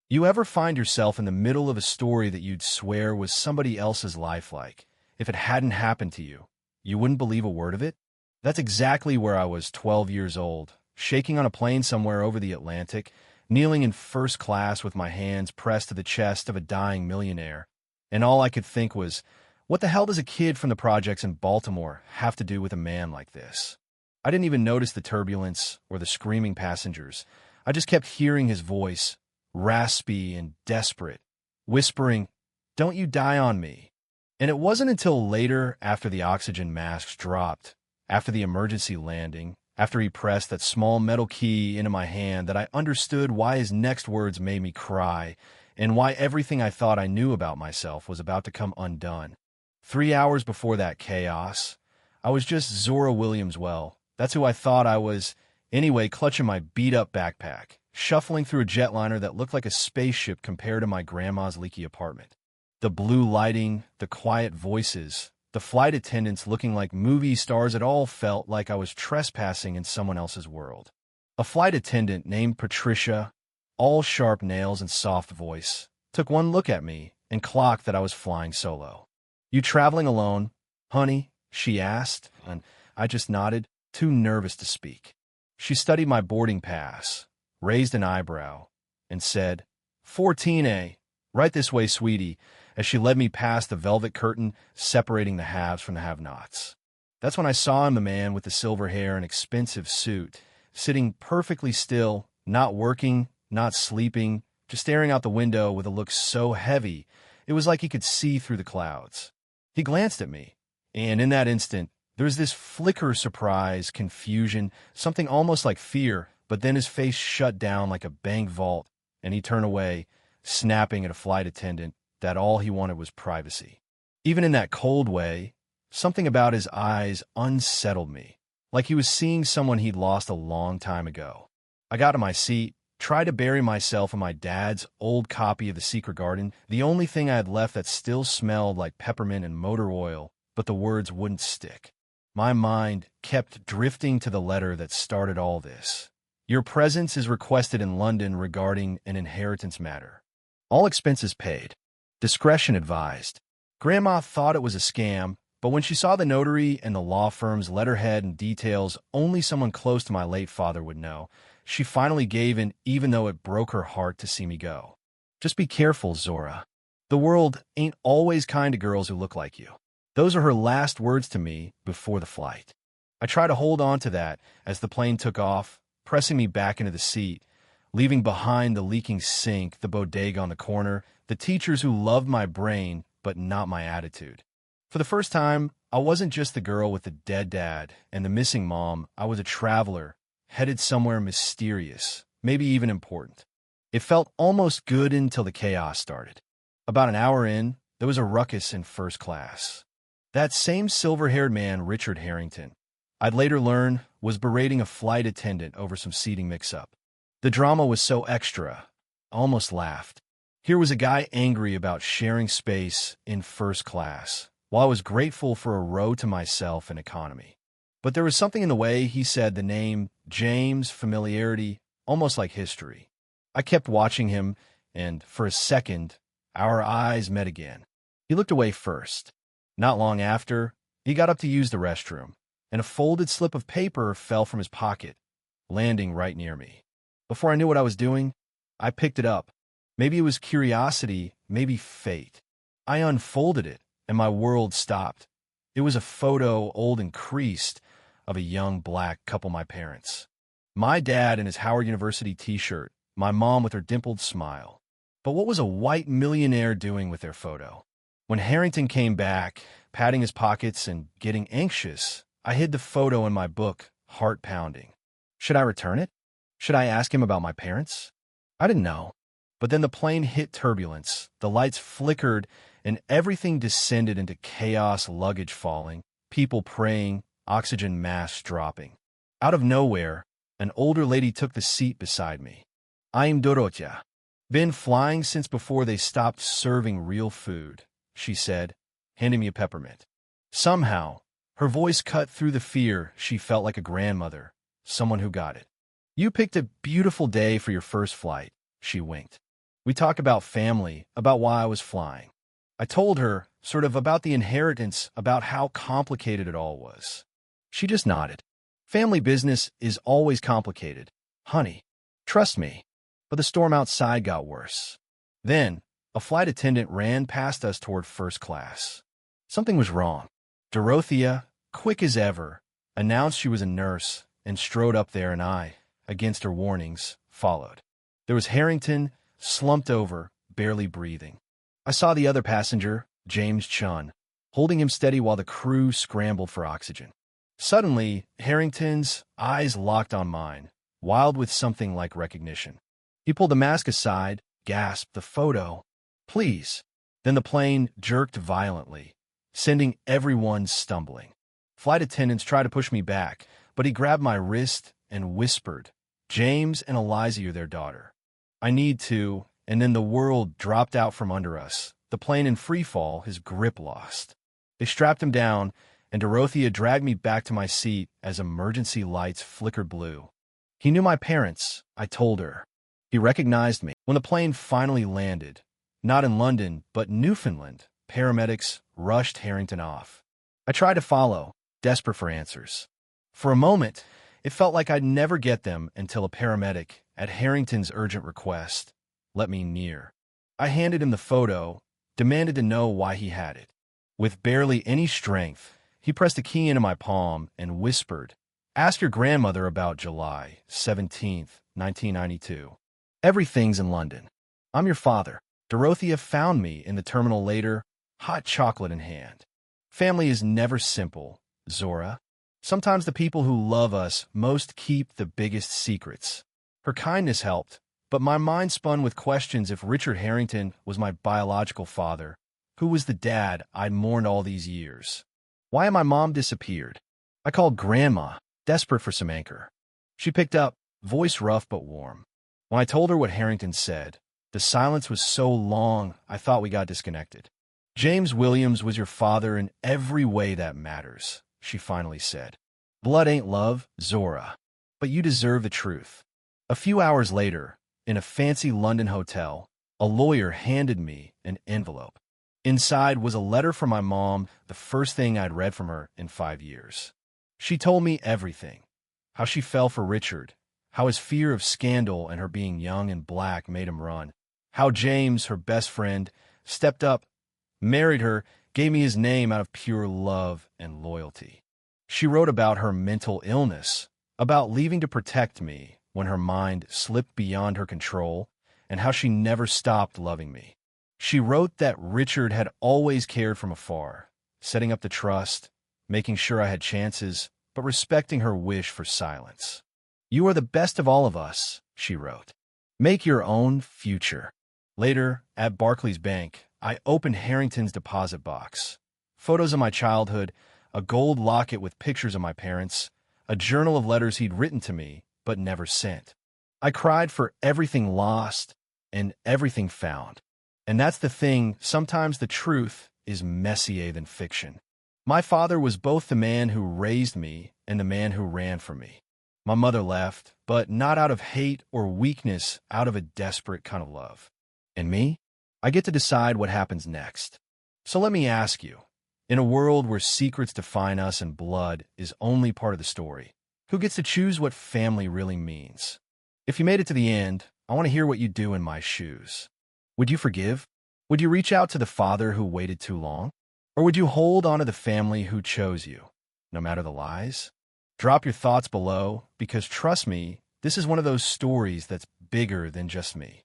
You ever find yourself in the middle of a story that you'd swear was somebody else's life like, if it hadn't happened to you, you wouldn't believe a word of it? That's exactly where I was 12 years old, shaking on a plane somewhere over the Atlantic, kneeling in first class with my hands pressed to the chest of a dying millionaire. And all I could think was, what the hell does a kid from the projects in Baltimore have to do with a man like this? I didn't even notice the turbulence or the screaming passengers. I just kept hearing his voice, raspy and desperate, whispering, "Don't you die on me." And it wasn't until later, after the oxygen masks dropped, after the emergency landing, after he pressed that small metal key into my hand, that I understood why his next words made me cry and why everything I thought I knew about myself was about to come undone. 3 hours before that chaos, I was just Zora Williams. That's who I thought I was. Anyway, clutching my beat-up backpack, shuffling through a jetliner that looked like a spaceship compared to my grandma's leaky apartment. The blue lighting, the quiet voices, the flight attendants looking like movie stars, it all felt like I was trespassing in someone else's world. A flight attendant named Patricia, all sharp nails and soft voice, took one look at me and clocked that I was flying solo. "You traveling alone, honey?" she asked, and I just nodded, too nervous to speak. She studied my boarding pass, raised an eyebrow, and said, 14A, right this way, sweetie, as she led me past the velvet curtain separating the haves from the have-nots. That's when I saw him, the man with the silver hair and expensive suit, sitting perfectly still, not working, not sleeping, just staring out the window with a look so heavy, it was like he could see through the clouds. He glanced at me, and in that instant, there was this flicker of surprise, confusion, something almost like fear, but then his face shut down like a banked vault, and he turned away, snapping at a flight attendant that all he wanted was privacy. Even in that cold way, something about his eyes unsettled me, like he was seeing someone he'd lost a long time ago. I got to my seat, tried to bury myself in my dad's old copy of The Secret Garden, the only thing I had left that still smelled like peppermint and motor oil, but the words wouldn't stick. My mind kept drifting to the letter that started all this. "Your presence is requested in London regarding an inheritance matter. All expenses paid. Discretion advised." Grandma thought it was a scam, but when she saw the notary and the law firm's letterhead and details only someone close to my late father would know, she finally gave in, even though it broke her heart to see me go. "Just be careful, Zora. The world ain't always kind to girls who look like you." Those are her last words to me before the flight. I tried to hold on to that as the plane took off, pressing me back into the seat, leaving behind the leaking sink, the bodega on the corner, the teachers who loved my brain but not my attitude. For the first time, I wasn't just the girl with the dead dad and the missing mom. I was a traveler, headed somewhere mysterious, maybe even important. It felt almost good until the chaos started. About an hour in, there was a ruckus in first class. That same silver-haired man, Richard Harrington, I'd later learn was berating a flight attendant over some seating mix-up. The drama was so extra, I almost laughed. Here was a guy angry about sharing space in first class, while I was grateful for a row to myself in economy. But there was something in the way he said the name James, familiarity, almost like history. I kept watching him, and for a second, our eyes met again. He looked away first. Not long after, he got up to use the restroom, and a folded slip of paper fell from his pocket, landing right near me. Before I knew what I was doing, I picked it up. Maybe it was curiosity, maybe fate. I unfolded it, and my world stopped. It was a photo, old and creased, of a young black couple, my parents. My dad in his Howard University t-shirt, my mom with her dimpled smile. But what was a white millionaire doing with their photo? When Harrington came back, patting his pockets and getting anxious, I hid the photo in my book, heart pounding. Should I return it? Should I ask him about my parents? I didn't know. But then the plane hit turbulence, the lights flickered, and everything descended into chaos, luggage falling, people praying, oxygen masks dropping. Out of nowhere, an older lady took the seat beside me. "I'm Dorothea. Been flying since before they stopped serving real food," she said, handing me a peppermint. Somehow, her voice cut through the fear. She felt like a grandmother, someone who got it. "You picked a beautiful day for your first flight," she winked. We talked about family, about why I was flying. I told her, sort of about the inheritance, about how complicated it all was. She just nodded. Family business is always complicated, honey. Trust me. But the storm outside got worse. Then, a flight attendant ran past us toward first class. Something was wrong. Dorothea, quick as ever, announced she was a nurse and strode up there, and I, against her warnings, followed. There was Harrington, slumped over, barely breathing. I saw the other passenger, James Chun, holding him steady while the crew scrambled for oxygen. Suddenly, Harrington's eyes locked on mine, wild with something like recognition. He pulled the mask aside, gasped, "The photo. Please." Then the plane jerked violently, sending everyone stumbling. Flight attendants tried to push me back, but he grabbed my wrist and whispered, "James and Eliza are their daughter. I need to," and then the world dropped out from under us, the plane in free fall, his grip lost. They strapped him down, and Dorothea dragged me back to my seat as emergency lights flickered blue. He knew my parents, I told her. He recognized me. When the plane finally landed, not in London, but Newfoundland, paramedics rushed Harrington off. I tried to follow, desperate for answers. For a moment, it felt like I'd never get them until a paramedic, at Harrington's urgent request, let me near. I handed him the photo, demanded to know why he had it. With barely any strength, he pressed a key into my palm and whispered, "Ask your grandmother about July 17th, 1992. Everything's in London. I'm your father." Dorothea found me in the terminal later, hot chocolate in hand. Family is never simple, Zora. Sometimes the people who love us most keep the biggest secrets. Her kindness helped, but my mind spun with questions. If Richard Harrington was my biological father, who was the dad I'd mourned all these years? Why had my mom disappeared? I called Grandma, desperate for some anchor. She picked up, voice rough but warm. When I told her what Harrington said, the silence was so long I thought we got disconnected. "James Williams was your father in every way that matters," she finally said. "Blood ain't love, Zora, but you deserve the truth." A few hours later, in a fancy London hotel, a lawyer handed me an envelope. Inside was a letter from my mom, the first thing I'd read from her in 5 years. She told me everything. How she fell for Richard, how his fear of scandal and her being young and black made him run, how James, her best friend, stepped up, married her, gave me his name out of pure love and loyalty. She wrote about her mental illness, about leaving to protect me when her mind slipped beyond her control, and how she never stopped loving me. She wrote that Richard had always cared from afar, setting up the trust, making sure I had chances, but respecting her wish for silence. "You are the best of all of us," she wrote. "Make your own future." Later, at Barclays Bank, I opened Harrington's deposit box. Photos of my childhood, a gold locket with pictures of my parents, a journal of letters he'd written to me, but never sent. I cried for everything lost and everything found. And that's the thing, sometimes the truth is messier than fiction. My father was both the man who raised me and the man who ran from me. My mother left, but not out of hate or weakness, out of a desperate kind of love. And me? I get to decide what happens next. So let me ask you, in a world where secrets define us and blood is only part of the story, who gets to choose what family really means? If you made it to the end, I want to hear what you'd do in my shoes. Would you forgive? Would you reach out to the father who waited too long? Or would you hold on to the family who chose you, no matter the lies? Drop your thoughts below, because trust me, this is one of those stories that's bigger than just me.